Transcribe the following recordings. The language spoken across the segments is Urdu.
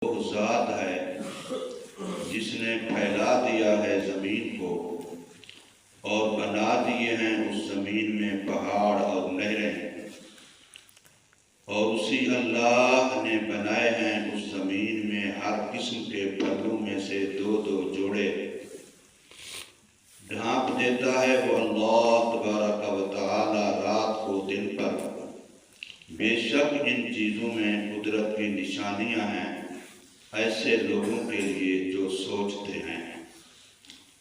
وہ ذات ہے جس نے پھیلا دیا ہے زمین کو اور بنا دیے ہیں اس زمین میں پہاڑ اور نہریں، اور اسی اللہ نے بنائے ہیں اس زمین میں ہر قسم کے پھلوں میں سے دو دو جوڑے۔ ڈھانپ دیتا ہے وہ اللہ تبارک و تعالی رات کو دن پر، بے شک ان چیزوں میں قدرت کی نشانیاں ہیں ایسے لوگوں کے لیے جو سوچتے ہیں۔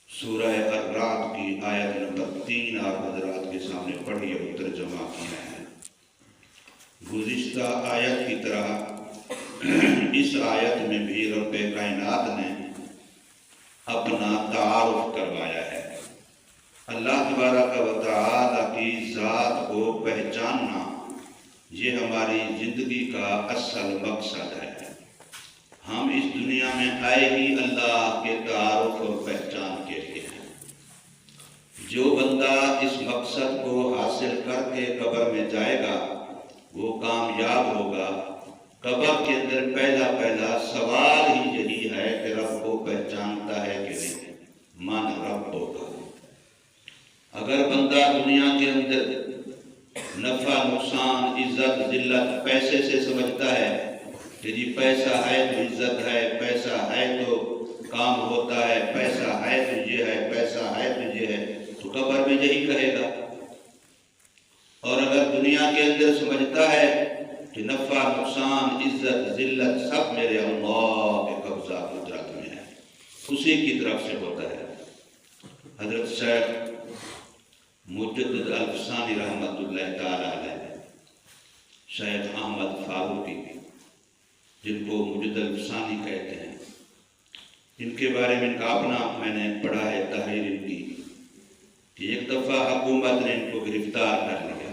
سورہ الرعد کی آیت نمبر 3 آپ حضرات کے سامنے پڑھی اور ترجمہ کیا ہے۔ گزشتہ آیت کی طرح اس آیت میں بھی رب کائنات نے اپنا تعارف کروایا ہے۔ اللہ تبارک و تعالی کی ذات کو پہچاننا یہ ہماری زندگی کا اصل مقصد ہے۔ ہم اس دنیا میں آئے ہی اللہ کے تعارف اور پہچان کے لیے ہیں۔ جو بندہ اس مقصد کو حاصل کر کے قبر میں جائے گا وہ کامیاب ہوگا۔ قبر کے اندر پہلا سوال ہی یہی ہے کہ رب کو پہچانتا ہے کہ نہیں، من رب ہوگا۔ اگر بندہ دنیا کے اندر نفع نقصان عزت ذلت پیسے سے سمجھتا ہے کہ جی پیسہ ہے تو عزت ہے، پیسہ ہے تو کام ہوتا ہے، پیسہ ہے تو یہ ہے، پیسہ ہے تو یہ ہے، تو قبر میں یہی کہے گا۔ اور اگر دنیا کے اندر سمجھتا ہے کہ نفع نقصان عزت ذلت سب میرے اللہ کے قبضہ قدرت میں ہے، اسی کی طرف سے ہوتا ہے۔ حضرت شیخ مجدد الفسانی رحمت اللہ تعالی علیہ، شیخ احمد فاروقی جن کو مجدد الفسانی کہتے ہیں، ان کے بارے میں ان کا اپنا میں نے پڑھا ہے تحریر ان کی کہ ایک دفعہ حکومت نے ان کو گرفتار کر لیا۔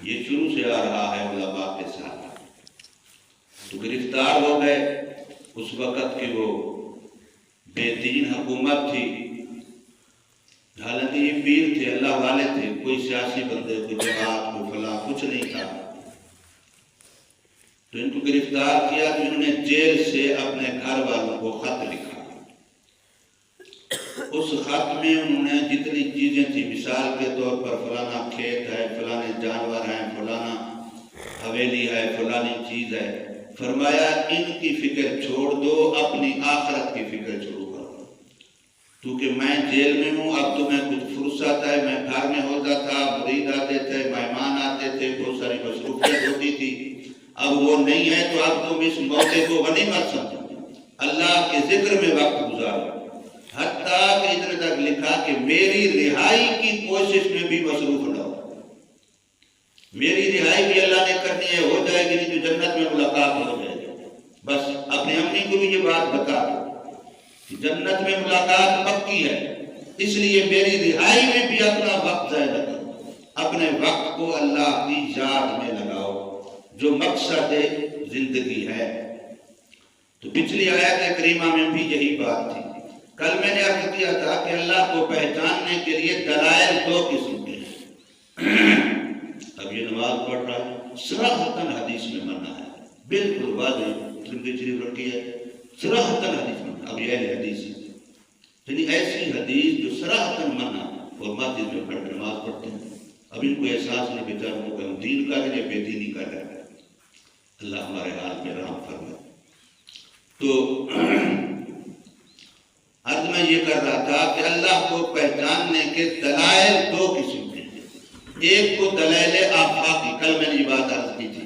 یہ شروع سے آ رہا ہے علماء کے ساتھ، تو گرفتار ہو گئے۔ اس وقت کی وہ بے دین حکومت تھی، حالانکہ یہ پیر تھے، اللہ والے تھے، کوئی سیاسی بندے، کوئی جماعت، کوئی فلاں کچھ نہیں تھا۔ تو ان کو گرفتار کیا تو انہوں نے جیل سے اپنے گھر والوں کو خط لکھا۔ اس خط میں انہوں نے جتنی چیزیں تھی، مثال کے طور پر فلانا کھیت ہے، فلانے جانور ہیں، فلانا حویلی ہے، فلانی چیز ہے، فرمایا ان کی فکر چھوڑ دو، اپنی آخرت کی فکر شروع کرو، کیونکہ میں جیل میں ہوں، اب تمہیں کچھ فرصت ہے، میں گھر میں ہوتا تھا، مرید آتے تھے، مہمان آتے تھے، بہت ساری مصروفیت ہوتی تھی، اب وہ نہیں ہے، تو اب تم اس موقع کو غنیمت سمجھو، اللہ کے ذکر میں وقت گزارو۔ حتیٰ کہ اتنے تک لکھا کہ میری رہائی کی کوشش میں بھی مصروف نہ ہو، میری رہائی بھی اللہ نے کرنی ہے، ہو جائے گی نہیں تو جنت میں ملاقات ہو جائے گی۔ بس اپنے امی کو بھی یہ بات بتا دو کہ جنت میں ملاقات پکی ہے، اس لیے میری رہائی میں بھی اپنا وقت ضائع نہ کرو، اپنے وقت کو اللہ کی یاد میں لگاؤ جو مقصد زندگی ہے۔ تو پچھلی آیت کریمہ میں بھی یہی بات تھی۔ کل میں نے عرض کیا تھا کہ اللہ کو پہچاننے کے لیے دلائل دو قسم کے ہیں۔ اب یہ نماز پڑھ رہا ہے، صراحتاً حدیث میں منع ہے، بالکل واضح ترمذی شریف رکھی ہے، صراحتاً حدیث منع۔ اب یہ اہل حدیث ہے، یعنی ایسی حدیث جو صراحتاً منع اور مسجد میں پڑھ نماز پڑھتے ہیں۔ اب ان کو احساس نہیں بیچاروں کو کہ ہم دین کر رہے ہیں یا بے دینی کر رہے ہیں۔ اللہ ہمارے حال پہ رحم فرمائے۔ تو عرض میں یہ کر رہا تھا کہ اللہ کو پہچاننے کے دلائل دو قسم کے ہیں۔ ایک کو دلائل آفاقی، کل میں نے یہ بات عرض کی تھی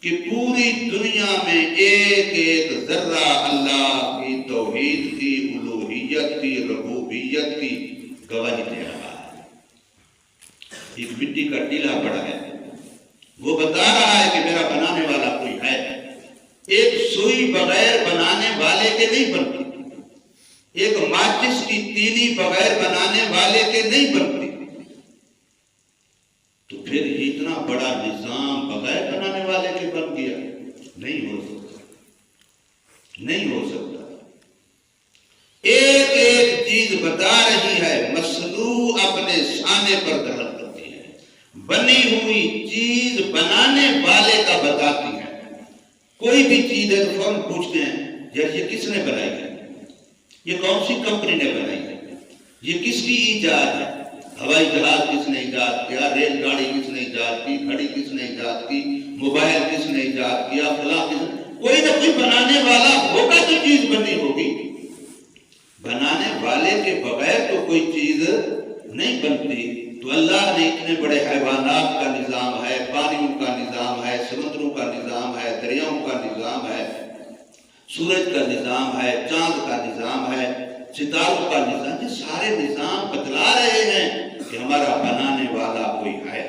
کہ پوری دنیا میں ایک ایک ذرہ اللہ کی توحید کی، الوہیت کی، ربوبیت کی گواہی دے رہا ہے۔ ایک مٹی کا ٹیلا پڑا ہے، وہ بتا رہا ہے کہ میرا بنانے والا کوئی ہے۔ ایک سوئی بغیر بنانے والے کے نہیں بنتی، ایک ماچس کی تیلی بغیر بنانے والے کے نہیں بنتی، تو پھر اتنا بڑا نظام بغیر بنانے والے کے بن گیا؟ نہیں ہو سکتا، نہیں ہو سکتا۔ ایک ایک چیز بتا رہی ہے، مصنوع اپنے شانے پر دخل کرتی ہے، بنی ہوئی چیز بنانے والے کا بتاتی ہے۔ کوئی بھی چیز ہے تو فوراً پوچھتے ہیں یار یہ کس نے بنائی ہے، یہ کون سی کمپنی نے بنائی ہے، یہ کس کی ایجاد ہے، ہوائی جہاز کس نے ایجاد کیا، ریل گاڑی کس نے ایجاد کی، گھڑی کس نے ایجاد کی، موبائل کس نے ایجاد کیا، فلاں کس نے، کوئی نہ کوئی بنانے والا ہوگا تو چیز بنی ہوگی، بنانے والے کے بغیر تو کوئی چیز نہیں بنتی۔ تو اللہ نے اتنے بڑے حیوانات کا نظام ہے، پانیوں کا نظام ہے، سمندروں کا نظام ہے، دریاؤں کا نظام ہے، سورج کا نظام ہے، چاند کا نظام ہے، ستاروں کا نظام، یہ سارے نظام بتلا رہے ہیں کہ ہمارا بنانے والا کوئی ہے۔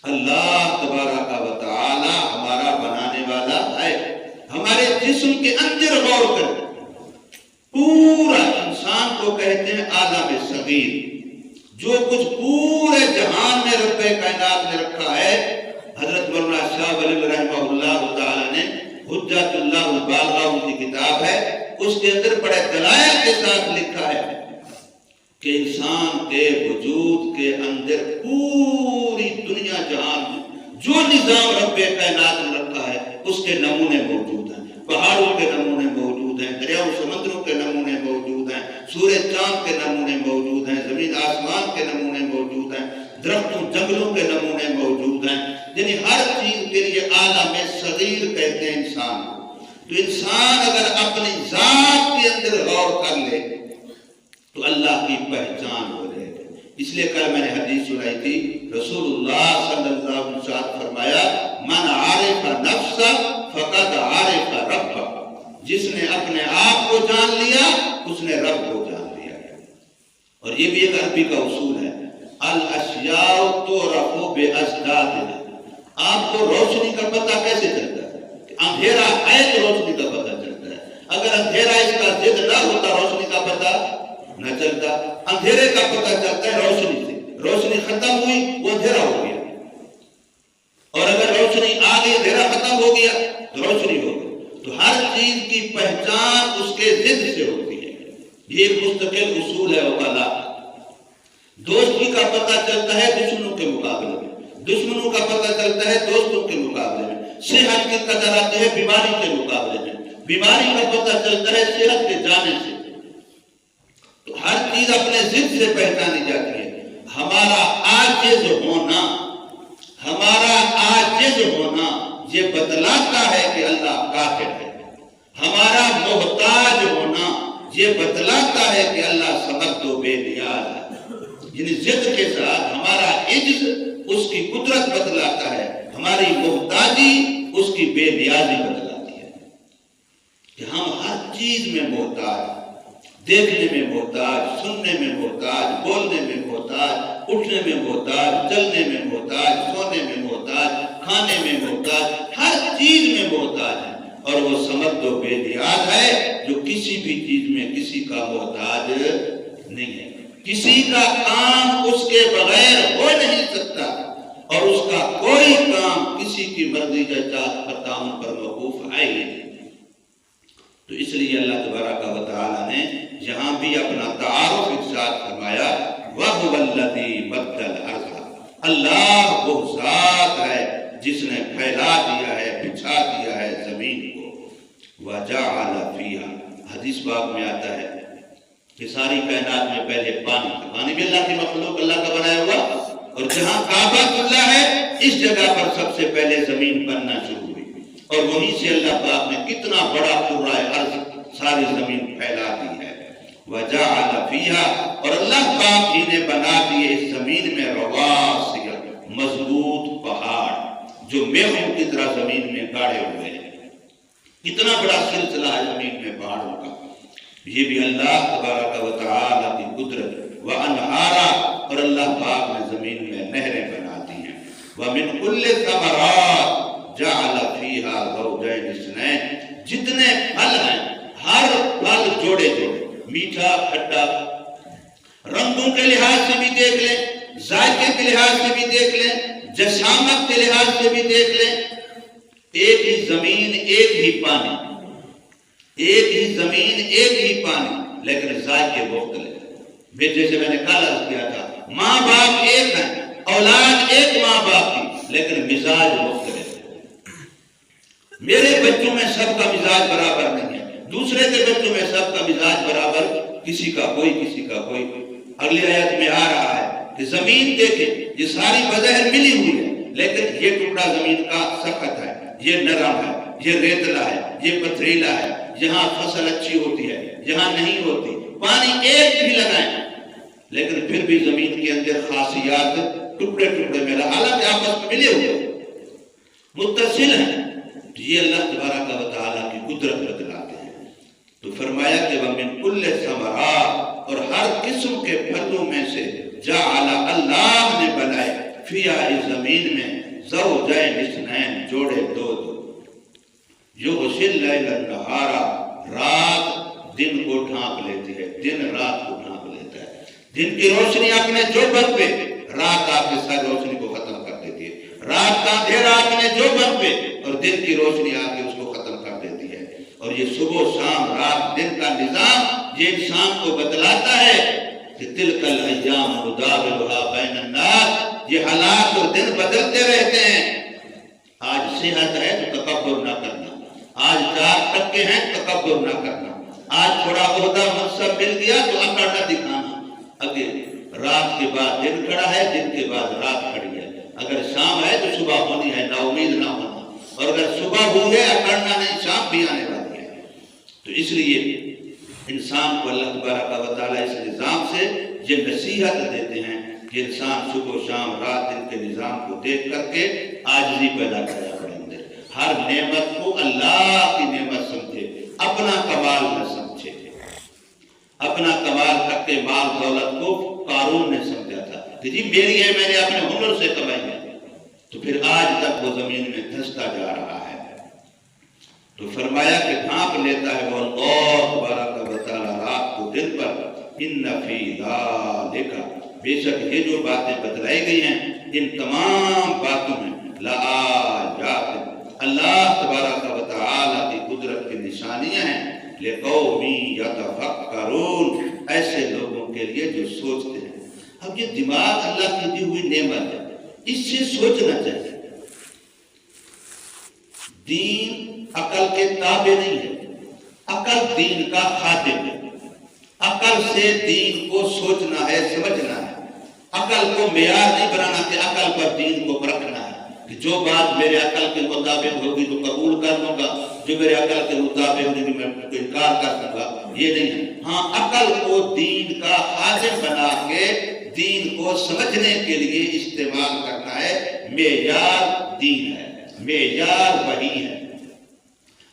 اللہ تبارک و تعالی ہمارا بنانے والا ہے۔ ہمارے جسم کے اندر غور کریں، پورا انسان کو کہتے ہیں عالم صغیر، جو کچھ پورے جہان میں رب کائنات نے رکھا ہے۔ حضرت مولانا شاہ ولی رحمہ اللہ تعالی نے حجت اللہ البالغہ ان کی کتاب ہے، اس کے اندر بڑے دلائل کے ساتھ لکھا ہے کہ انسان کے وجود کے اندر پوری دنیا جہان جو نظام رب کائنات نے رکھا ہے اس کے نمونے موجود ہیں، پہاڑوں کے نمونے موجود ہیں، دریاؤں سمندروں کے نمونے موجود ہیں، سورج چاند کے نمونے موجود ہیں، زمین آسمان کے نمونے موجود ہیں، درختوں جنگلوں کے نمونے موجود ہیں، یعنی ہر چیز کے لیے عالم صغیر کہتے ہیں انسان کو۔ تو انسان اگر اپنی ذات کے اندر غور کر لے تو اللہ کی پہچان ہو جائے گی۔ اس لیے کل میں نے حدیث سنائی تھی، رسول اللہ صلی اللہ علیہ وسلم فرمایا من عارف نفس فقد عارف رب، جس نے اپنے آپ کو جان لیا اس نے رب کو جان لیا۔ اور یہ بھی ایک عربی کا اصول ہے، الاشیاء تعرف بازدادها۔ آپ کو روشنی کا پتہ کیسے چلتا ہے؟ اندھیرا ہے تو روشنی کا پتہ چلتا ہے، اگر اندھیرا اس کا ضد نہ ہوتا روشنی کا پتہ نہ چلتا۔ اندھیرے کا پتہ چلتا ہے روشنی سے، روشنی ختم ہوئی وہ اندھیرا ہو گیا، اور اگر روشنی آ گئی اندھیرا ختم ہو گیا تو روشنی ہو گئی۔ تو ہر چیز کی پہچان اس کے ضد سے ہوتی ہے، یہ ایک مستقل اصول ہے وکلا۔ دوستی کا پتہ چلتا ہے دشمنوں کے مقابلے میں، دشمنوں کا پتہ چلتا ہے دوستوں کے مقابلے میں، صحت کی قدر آتی ہے بیماری کے مقابلے میں، بیماری کا پتہ چلتا ہے صحت کے جانے سے۔ تو ہر چیز اپنے ضد سے پہچانی جاتی ہے۔ ہمارا عاجز ہونا، ہمارا عاجز ہونا یہ بتلاتا ہے کہ اللہ قادر ہے، ہمارا محتاج ہونا یہ بتلاتا ہے کہ اللہ سمد و بے نیاز ہے۔ یعنی ضد کے ساتھ ہمارا عجز اس کی قدرت بتلاتا ہے، ہماری محتاجی اس کی بے نیازی بتلاتی ہے کہ ہم ہر چیز میں محتاج، دیکھنے میں محتاج، سننے میں محتاج، بولنے میں محتاج، اٹھنے میں محتاج، چلنے میں محتاج، سونے میں محتاج، کھانے میں محتاج، ہر چیز میں محتاج ہے۔ اور وہ سمد و بے نیاز ہے جو کسی بھی چیز میں کسی کا محتاج نہیں ہے، کسی کا کام اس کے بغیر ہو نہیں سکتا، اور اس کا کوئی کام کسی کی مرضی یا چاہت پر تعاون پر موقوف ہے ہی نہیں۔ تو اس لیے اللہ تبارک و تعالی نے یہاں بھی اپنا تعارف ارشاد فرمایا، وَهُوَ الَّذِي مَدَّ الْأَرْضَ، اللہ وہ ذات ہے جس نے پھیلا دیا ہے، بچھا دیا ہے زمین کو، وَجَعَلَ فِيهَا، حدیث باب میں آتا ہے کہ ساری کائنات میں پہلے پانی تھا، پانی بھی اللہ کی مخلوق، اللہ کا بنایا ہوا، اور جہاں کعبہ اللہ ہے اس جگہ پر سب سے پہلے زمین بننا شروع ہوئی، اور وہیں سے اللہ پاک نے کتنا بڑا کرۂ ارض ساری زمین پھیلا دی ہے۔ وَجَعَلَ فِيهَا، اور اللہ پاک ہی نے بنا دیے اس زمین میں رواسیہ، مضبوط پہاڑ جو میخوں کی طرح زمین میں گاڑے ہوئے ہیں۔ کتنا بڑا سلسلہ ہے زمین میں پہاڑوں کا، یہ بھی اللہ تبارک و تعالی کی قدرت۔ وَأَنْهَارًا، اور اللہ پاک نے زمین میں نہریں بنا دی ہیں۔ وَمِنْ كُلِّ الثَّمَرَاتِ جَعَلَ فِيهَا زَوْجَيْنِ اثْنَيْنِ، جتنے پھل ہیں ہر پھل جوڑے جوڑے، میٹھا کھٹا، رنگوں کے لحاظ سے بھی دیکھ لیں، ذائقے کے لحاظ سے بھی دیکھ لیں، جشامت کے لحاظ سے بھی دیکھ لیں، ایک ہی زمین ایک ہی پانی، ایک ہی زمین ایک ہی پانی، لیکن ذائقے مختلف۔ جیسے میں نے کل عرض کیا تھا، ماں باپ ایک ہیں، اولاد ایک ماں باپ کی، لیکن مزاج مختلف ہے۔ میرے بچوں میں سب کا مزاج برابر نہیں ہے، دوسرے کے بچوں میں سب کا مزاج برابر، کسی کا کوئی۔ اگلی آیت میں آ رہا ہے کہ زمین دیکھیں، یہ ساری بظاہر ملی ہوئی ہے، لیکن یہ ٹکڑا زمین کا سخت ہے، یہ نرم ہے، یہ ریتلا ہے، یہ پتھریلا ہے، یہاں فصل اچھی ہوتی ہے، یہاں نہیں ہوتی، پانی ایک بھی لگائیں لیکن پھر بھی زمین کے اندر خاصیات ٹکڑے میں، حالانکہ آپس میں ملے ہوئے متصل ہیں۔ یہ اللہ تبارک و تعالیٰ کی قدرت بتلاتے ہیں۔ تو فرمایا کہ وَمِن كُلِّ ثَمَرَاتٍ، اور ہر قسم کے پھلوں میں سے جعل، اللہ نے بنائے، فیہا، اس زمین میں، زوجین، اثنین، جوڑے دو، یغشی اللیل النہار، رات دن کو ڈھانپ لیتی ہے، دن رات کو ڈھانپ لیتا ہے، دن کی روشنی اپنے جوبر پہ، رات آپ کے ساتھ روشنی کو ختم کر دیتی ہے، رات کا اندھیرا اپنے جوبر پہ اور دن کی روشنی آ کے اس کو ختم کر دیتی ہے۔ اور یہ صبح شام رات دن کا نظام یہ انسان کو بتلاتا ہے کہ تلک الایام نداولها بین الناس، یہ حالات اور دن بدلتے رہتے ہیں۔ آج صحت ہے تو تکبر نہ کرنا، آج 4% ہیں تکبر نہ کرنا، آج تھوڑا عہدہ منصب مل گیا تو اکڑ نہ دکھانا۔ اگے رات کے بعد دن کھڑا ہے، دن کے بعد رات کھڑی ہے، اگر شام ہے تو صبح ہونی ہے، نا امید نہ ہونا، اور اگر صبح ہوئی ہے اکڑنا نہیں، شام بھی آنے والی ہے۔ تو اس لیے انسان کو اللہ تبارک و تعالیٰ اس نظام سے یہ نصیحت دیتے ہیں کہ انسان صبح و شام رات دن کے نظام کو دیکھ کر کے عاجزی پیدا کرے اپنے اندر، ہر نعمت کو اللہ کی نعمت سمجھے، اپنا کمال نہ سمجھے۔ اپنا کمال تک کے مال دولت کو قارون نے سمجھا تھا کہ جی میری ہے، میں نے اپنے ہنر سے کمائی ہے، تو پھر آج تک وہ زمین میں دھنستا جا رہا ہے۔ تو فرمایا کہ ڈھانپ لیتا ہے وہ اللہ تبارک و تعالیٰ رات کو دن پر، ان فی ذالک، بے شک یہ جو باتیں بتلائی گئی ہیں ان تمام باتوں میں، لآیات، اللہ تبارک و تعالیٰ کی قدرت کی نشانیاں ہیں، لقوم یتفکرون، ایسے لوگوں کے لیے جو سوچتے ہیں۔ اب یہ دماغ اللہ کی دی ہوئی نعمت ہے، اس سے سوچنا چاہیے۔ دین عقل کے تابع نہیں ہے، عقل دین کا خادم ہے، عقل سے دین کو سوچنا ہے، سمجھنا ہے، عقل کو معیار نہیں بنانا کہ عقل پر دین کو پرکھنا ہے کہ جو بات میرے عقل کے مطابق ہوگی تو قبول کر لوں گا، جو میرے عقل کے مطابق ہوگی میں انکار کر دوں گا، یہ نہیں ہے۔ ہاں عقل کو دین کا خادم بنا کے دین کو سمجھنے کے لیے استعمال کرنا ہے، معیار دین ہے، معیار وحی ہے۔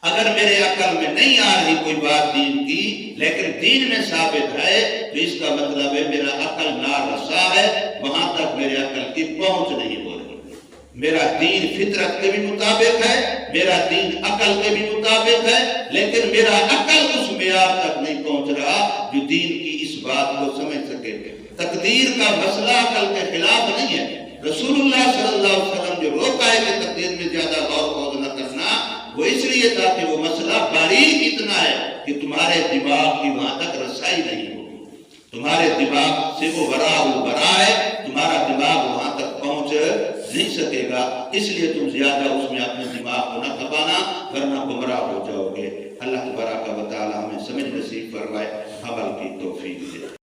اگر میرے عقل میں نہیں آ رہی کوئی بات دین کی لیکن دین میں ثابت ہے تو اس کا مطلب ہے میرا عقل نارسا ہے، وہاں تک میرے عقل کی پہنچ نہیں ہو رہی۔ میرا دین فطرت کے بھی مطابق ہے، میرا دین عقل کے بھی مطابق ہے، لیکن میرا عقل اس معیار تک نہیں پہنچ رہا جو دین کی اس بات کو سمجھ سکے۔ تقدیر کا مسئلہ عقل کے خلاف نہیں ہے۔ رسول اللہ صلی اللہ علیہ وسلم جو روکا ہے کہ تقدیر میں زیادہ غور خوض نہ کرنا، وہ اس لیے تھا کہ وہ مسئلہ باریک اتنا ہے کہ تمہارے دماغ کی وہاں تک رسائی نہیں ہوگی، تمہارے دماغ سے وہ ورا ہے، تمہارا دماغ وہاں تک پہنچ نہیں سکے گا، اس لیے تم زیادہ اس میں اپنے دماغ کو نہ دبانا ورنہ گمراہ ہو جاؤ گے۔ اللہ تبارک و تعالی ہمیں سمجھ نصیب فرمائے، عمل کی توفیق دے۔